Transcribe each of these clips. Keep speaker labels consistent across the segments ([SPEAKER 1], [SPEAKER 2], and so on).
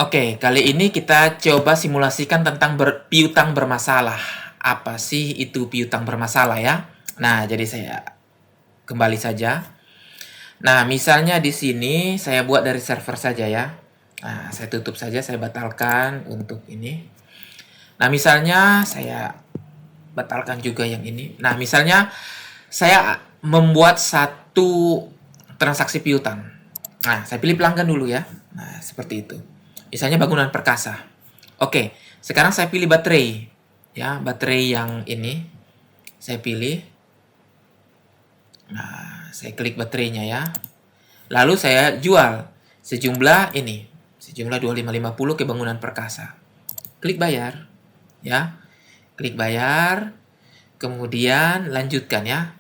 [SPEAKER 1] Oke, kali ini kita coba simulasikan tentang piutang bermasalah. Apa sih itu piutang bermasalah ya? Nah, jadi saya kembali saja. Nah, misalnya di sini saya buat dari server saja ya. Nah, saya tutup saja, saya batalkan untuk ini. Nah, misalnya saya batalkan juga yang ini. Nah, misalnya saya membuat satu transaksi piutang. Nah, saya pilih pelanggan dulu ya. Nah, seperti itu. Misalnya bangunan perkasa. Oke, sekarang saya pilih baterai. Ya, baterai yang ini. Saya pilih. Nah, saya klik baterainya ya. Lalu saya jual sejumlah ini. Sejumlah 2550 ke bangunan perkasa. Klik bayar. Ya, klik bayar. Kemudian lanjutkan ya.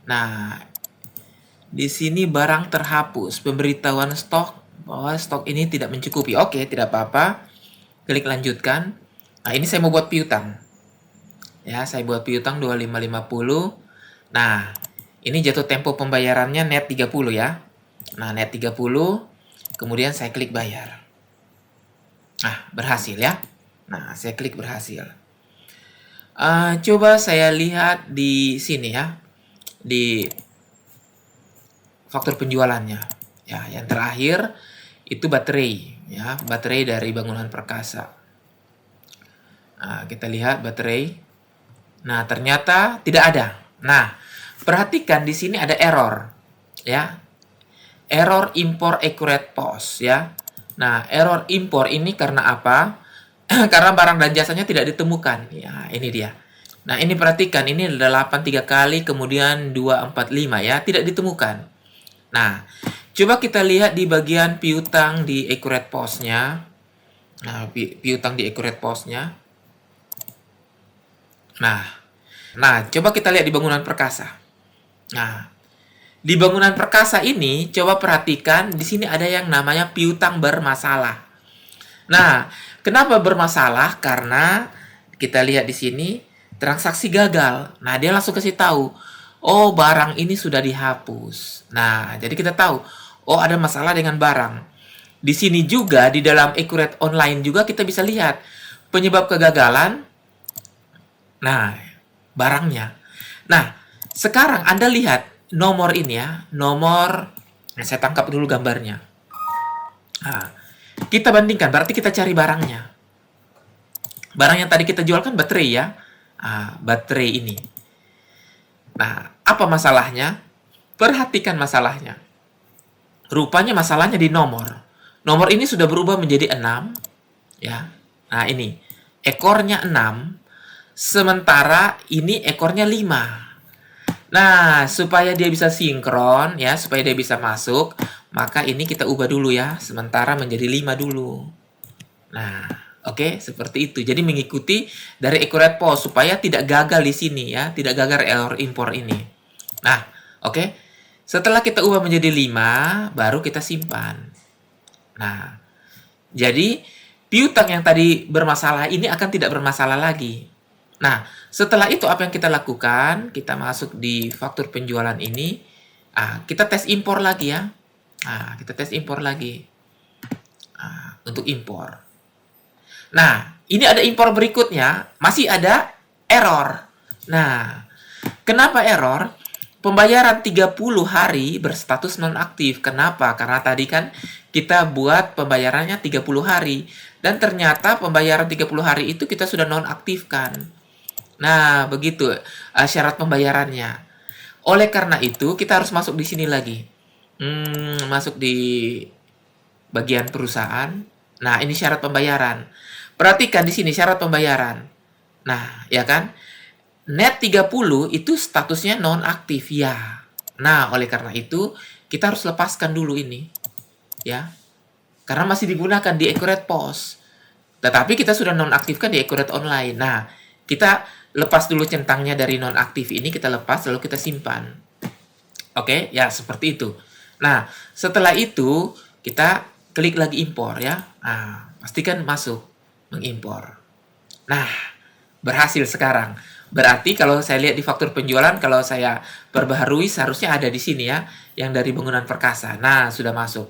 [SPEAKER 1] Nah, di sini barang terhapus. Pemberitahuan stok bahwa stok ini tidak mencukupi. Oke, tidak apa-apa. Klik lanjutkan. Nah, ini saya mau buat piutang. Ya, saya buat piutang 2550. Nah, ini jatuh tempo pembayarannya net 30 ya. Nah, net 30. Kemudian saya klik bayar. Nah, berhasil ya. Nah, saya klik berhasil. Coba saya lihat di sini ya. Di faktur penjualannya. Ya, yang terakhir itu baterai ya, baterai dari bangunan perkasa. Nah, kita lihat baterai. Nah, ternyata tidak ada. Nah, perhatikan di sini ada error ya. Error import accurate post ya. Nah, error import ini karena apa? Karena barang dan jasanya tidak ditemukan. Ya, ini dia. Nah, ini perhatikan, ini 83 kali, kemudian 245 ya, tidak ditemukan. Nah, coba kita lihat di bagian piutang di accurate post-nya. Nah, piutang di accurate post-nya. Nah, coba kita lihat di bangunan perkasa. Nah, di bangunan perkasa ini, coba perhatikan, di sini ada yang namanya piutang bermasalah. Nah, kenapa bermasalah? Karena kita lihat di sini, transaksi gagal. Nah, dia langsung kasih tahu, oh barang ini sudah dihapus. Nah, jadi kita tahu, oh ada masalah dengan barang. Di sini juga, di dalam Accurate Online juga kita bisa lihat penyebab kegagalan. Nah, barangnya. Nah, sekarang Anda lihat nomor ini ya, nomor, nah, saya tangkap dulu gambarnya. Nah, kita bandingkan, berarti kita cari barangnya. Barang yang tadi kita jual kan baterai ya. Baterai ini. Nah, apa masalahnya? Perhatikan masalahnya. Rupanya masalahnya di nomor. Nomor ini sudah berubah menjadi 6. Ya. Nah, ini. Ekornya 6. Sementara ini ekornya 5. Nah, supaya dia bisa sinkron, ya, supaya dia bisa masuk, maka ini kita ubah dulu ya. Sementara menjadi 5 dulu. Nah, oke, seperti itu. Jadi mengikuti dari accurate post supaya tidak gagal di sini ya, tidak gagal error import ini. Nah, oke. Setelah kita ubah menjadi 5, baru kita simpan. Nah, jadi piutang yang tadi bermasalah ini akan tidak bermasalah lagi. Nah, setelah itu apa yang kita lakukan? Kita masuk di faktur penjualan ini. Kita tes impor lagi ya. Kita tes impor lagi. Untuk impor. Nah, ini ada impor berikutnya, masih ada error. Nah, kenapa error? Pembayaran 30 hari berstatus nonaktif. Kenapa? Karena tadi kan kita buat pembayarannya 30 hari. Dan ternyata pembayaran 30 hari itu kita sudah nonaktifkan. Nah, begitu syarat pembayarannya. Oleh karena itu, kita harus masuk di sini lagi. Masuk di bagian perusahaan. Nah, ini syarat pembayaran. Perhatikan di sini syarat pembayaran. Nah, ya kan? Net 30 itu statusnya nonaktif ya. Nah, oleh karena itu kita harus lepaskan dulu ini. Ya. Karena masih digunakan di Accurate Post. Tetapi kita sudah nonaktifkan di Accurate Online. Nah, kita lepas dulu centangnya dari nonaktif ini, kita lepas lalu kita simpan. Oke, ya seperti itu. Nah, setelah itu kita klik lagi impor ya. Pastikan masuk mengimpor. Nah, berhasil sekarang. Berarti kalau saya lihat di faktur penjualan, kalau saya perbaharui seharusnya ada di sini ya, yang dari bangunan perkasa. Nah, sudah masuk.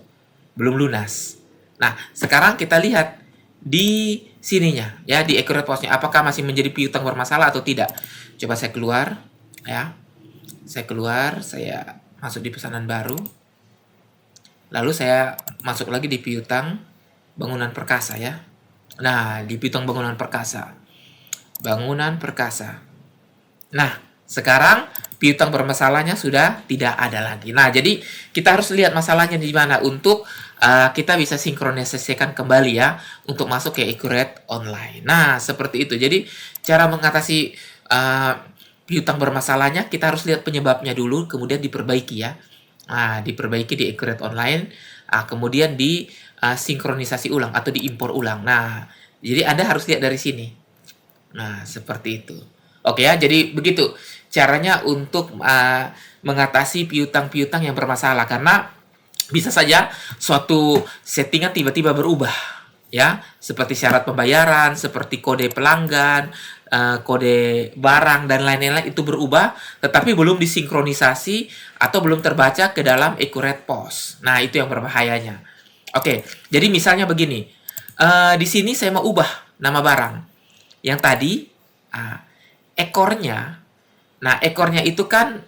[SPEAKER 1] Belum lunas. Nah, sekarang kita lihat di sininya ya, di accurate post-nya apakah masih menjadi piutang bermasalah atau tidak. Coba saya keluar ya. Saya keluar, saya masuk di pesanan baru. Lalu saya masuk lagi di piutang bangunan perkasa ya. Nah, di piutang bangunan perkasa. Bangunan perkasa. Nah, sekarang piutang bermasalahnya sudah tidak ada lagi. Nah, jadi kita harus lihat masalahnya di mana untuk kita bisa sinkronisasikan kembali ya untuk masuk ke Accurate Online. Nah, seperti itu. Jadi cara mengatasi piutang bermasalahnya kita harus lihat penyebabnya dulu, kemudian diperbaiki ya. Nah, diperbaiki di Accurate Online, kemudian di sinkronisasi ulang atau diimpor ulang. Nah, jadi Anda harus lihat dari sini. Nah, seperti itu. Oke ya, jadi begitu caranya untuk mengatasi piutang-piutang yang bermasalah karena bisa saja suatu settingan tiba-tiba berubah ya, seperti syarat pembayaran, seperti kode pelanggan, kode barang dan lain-lain itu berubah tetapi belum disinkronisasi atau belum terbaca ke dalam Accurate POS. Nah, itu yang berbahayanya. Oke, jadi misalnya begini. Di sini saya mau ubah nama barang. Yang tadi ekornya. Nah, ekornya itu kan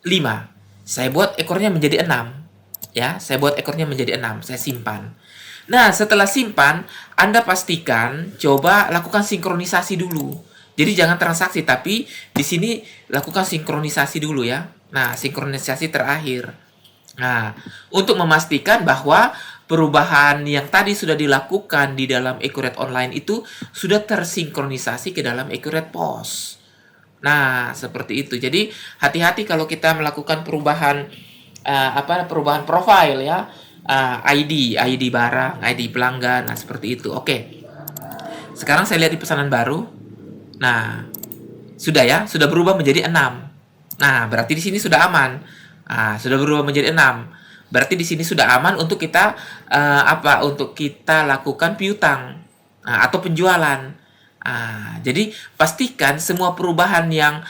[SPEAKER 1] 5. Saya buat ekornya menjadi 6. Ya, saya buat ekornya menjadi 6. Saya simpan. Nah, setelah simpan, Anda pastikan coba lakukan sinkronisasi dulu. Jadi jangan transaksi, tapi di sini lakukan sinkronisasi dulu ya. Nah, sinkronisasi terakhir. Nah, untuk memastikan bahwa perubahan yang tadi sudah dilakukan di dalam Accurate Online itu sudah tersinkronisasi ke dalam Accurate POS. Nah, seperti itu. Jadi, hati-hati kalau kita melakukan perubahan perubahan profile ya. ID barang, ID pelanggan, nah seperti itu. Oke. Sekarang saya lihat di pesanan baru. Nah, sudah ya, sudah berubah menjadi 6. Nah, berarti di sini sudah aman. Sudah berubah menjadi 6. Berarti di sini sudah aman untuk kita untuk kita lakukan piutang atau penjualan. Jadi pastikan semua perubahan yang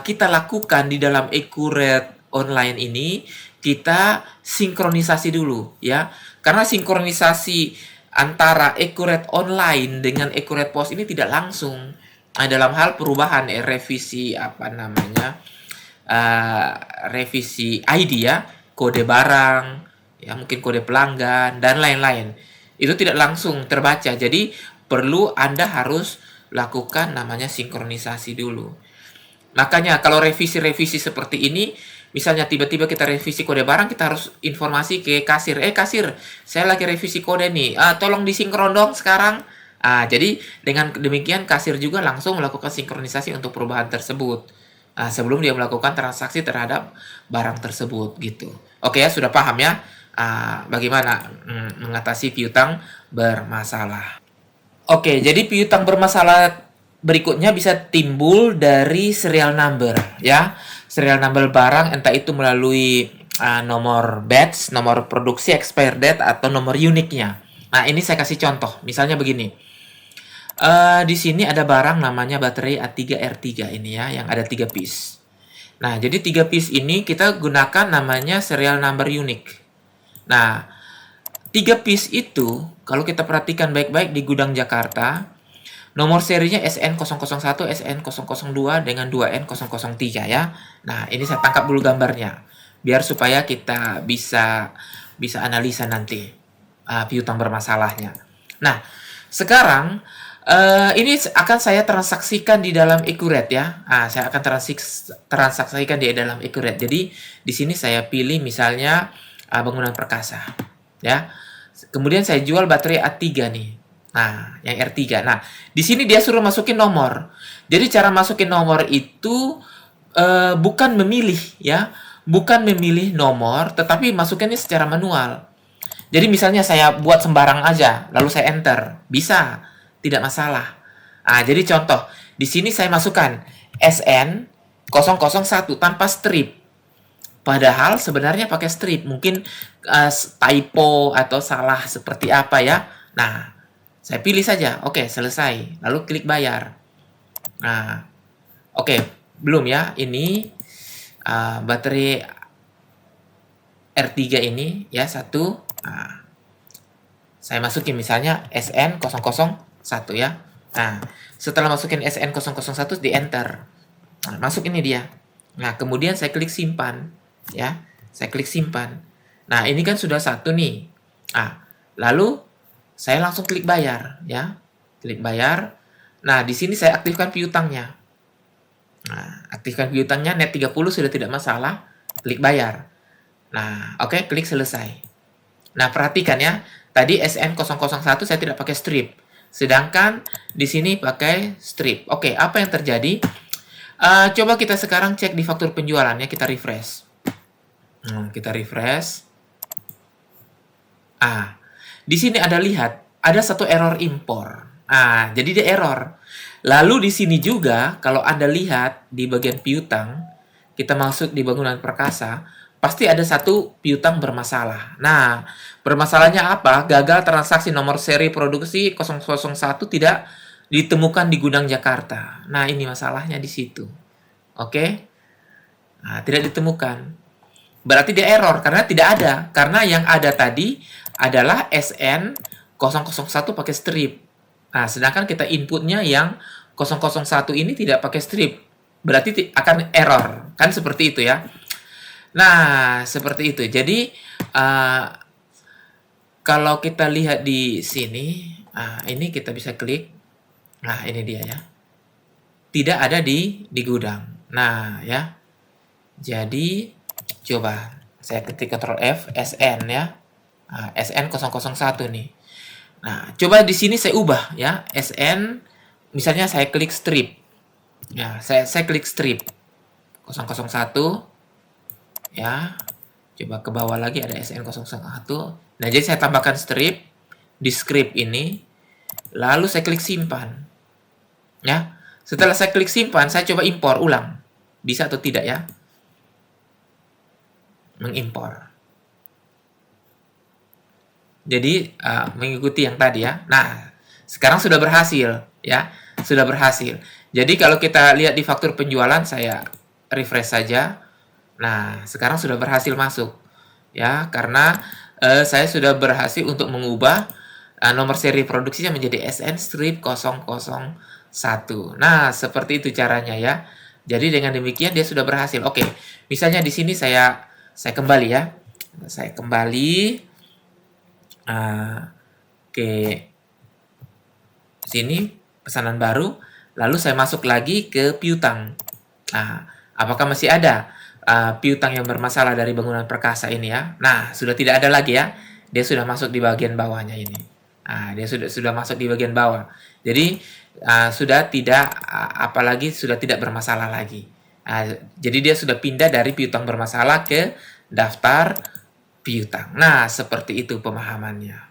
[SPEAKER 1] kita lakukan di dalam Accurate Online ini kita sinkronisasi dulu ya. Karena sinkronisasi antara Accurate Online dengan Accurate POS ini tidak langsung. Dalam hal perubahan revisi revisi ID ya, kode barang, ya mungkin kode pelanggan dan lain-lain. Itu tidak langsung terbaca. Jadi perlu Anda harus lakukan namanya sinkronisasi dulu. Makanya kalau revisi-revisi seperti ini, misalnya tiba-tiba kita revisi kode barang, kita harus informasi ke kasir. Kasir, saya lagi revisi kode nih. Tolong disinkron dong sekarang. Jadi dengan demikian kasir juga langsung melakukan sinkronisasi untuk perubahan tersebut. Sebelum dia melakukan transaksi terhadap barang tersebut gitu. Oke ya, sudah paham ya bagaimana mengatasi piutang bermasalah. Oke, jadi piutang bermasalah berikutnya bisa timbul dari serial number ya. Serial number barang entah itu melalui nomor batch, nomor produksi, expire date atau nomor uniknya. Nah, ini saya kasih contoh. Misalnya begini. Di sini ada barang namanya baterai A3R3 ini ya, yang ada 3 piece. Nah, jadi 3 piece ini kita gunakan namanya serial number unik. Nah, 3 piece itu kalau kita perhatikan baik-baik di gudang Jakarta, nomor serinya SN001, SN002 dengan 2N003 ya. Nah, ini saya tangkap dulu gambarnya biar supaya kita bisa analisa nanti piutang bermasalahnya. Nah, sekarang ini akan saya transaksikan di dalam Accurate ya. Saya akan transaksikan di dalam Accurate. Jadi di sini saya pilih misalnya bangunan perkasa ya. Kemudian saya jual baterai A3 nih. Nah, yang R3. Nah, di sini dia suruh masukin nomor. Jadi cara masukin nomor itu bukan memilih ya, bukan memilih nomor, tetapi masukinnya secara manual. Jadi misalnya saya buat sembarang aja, lalu saya enter, bisa, tidak masalah. Jadi contoh, di sini saya masukkan SN001 tanpa strip. Padahal sebenarnya pakai strip, mungkin typo atau salah seperti apa ya. Nah, saya pilih saja, oke selesai, lalu klik bayar. Nah, oke, belum ya, ini baterai R3 ini ya, satu. Saya masukin misalnya SN001 ya. Nah, setelah masukin SN001 di enter. Nah, masuk ini dia. Nah, kemudian saya klik simpan ya. Saya klik simpan. Nah, ini kan sudah satu nih. Nah, lalu saya langsung klik bayar ya. Klik bayar. Nah, di sini saya aktifkan piutangnya. Nah, aktifkan piutangnya net 30 sudah tidak masalah. Klik bayar. Nah, oke, klik selesai. Nah, perhatikan ya. Tadi SN001 saya tidak pakai strip. Sedangkan di sini pakai strip. Oke, apa yang terjadi? Coba kita sekarang cek di faktur penjualannya. Kita refresh. Kita refresh. Di sini ada lihat. Ada satu error impor. Jadi dia error. Lalu di sini juga, kalau Anda lihat di bagian piutang, kita masuk di bangunan perkasa, pasti ada satu piutang bermasalah. Nah, bermasalahnya apa? Gagal transaksi nomor seri produksi 001 tidak ditemukan di gudang Jakarta. Nah, ini masalahnya di situ. Oke? Nah, tidak ditemukan. Berarti dia error, karena tidak ada. Karena yang ada tadi adalah SN001 pakai strip. Nah, sedangkan kita inputnya yang 001 ini tidak pakai strip. Berarti akan error. Kan seperti itu ya. Nah, seperti itu. Jadi, kalau kita lihat di sini, ini kita bisa klik. Nah, ini dia ya. Tidak ada di gudang. Nah, ya. Jadi, coba saya ketik Ctrl F, SN ya. SN001 nih. Nah, coba di sini saya ubah ya. SN, misalnya saya klik strip. Ya, saya klik strip. 001. Ya, coba ke bawah lagi ada SN001. Nah, jadi saya tambahkan strip di script ini, lalu saya klik simpan. Ya, setelah saya klik simpan, saya coba impor ulang. Bisa atau tidak ya? Mengimpor. Jadi, mengikuti yang tadi ya. Nah, sekarang sudah berhasil ya. Sudah berhasil. Jadi, kalau kita lihat di faktur penjualan, saya refresh saja. Nah, sekarang sudah berhasil masuk. Ya, karena saya sudah berhasil untuk mengubah nomor seri produksinya menjadi SN-001. Nah, seperti itu caranya ya. Jadi dengan demikian dia sudah berhasil. Oke, misalnya di sini saya kembali ya. Saya kembali ke sini pesanan baru, lalu saya masuk lagi ke piutang. Nah, apakah masih ada piutang yang bermasalah dari bangunan perkasa ini ya? Nah, sudah tidak ada lagi ya. Dia sudah masuk di bagian bawahnya ini. Nah, dia sudah masuk di bagian bawah. Jadi sudah tidak apalagi sudah tidak bermasalah lagi. Jadi dia sudah pindah dari piutang bermasalah ke daftar piutang. Nah, seperti itu pemahamannya.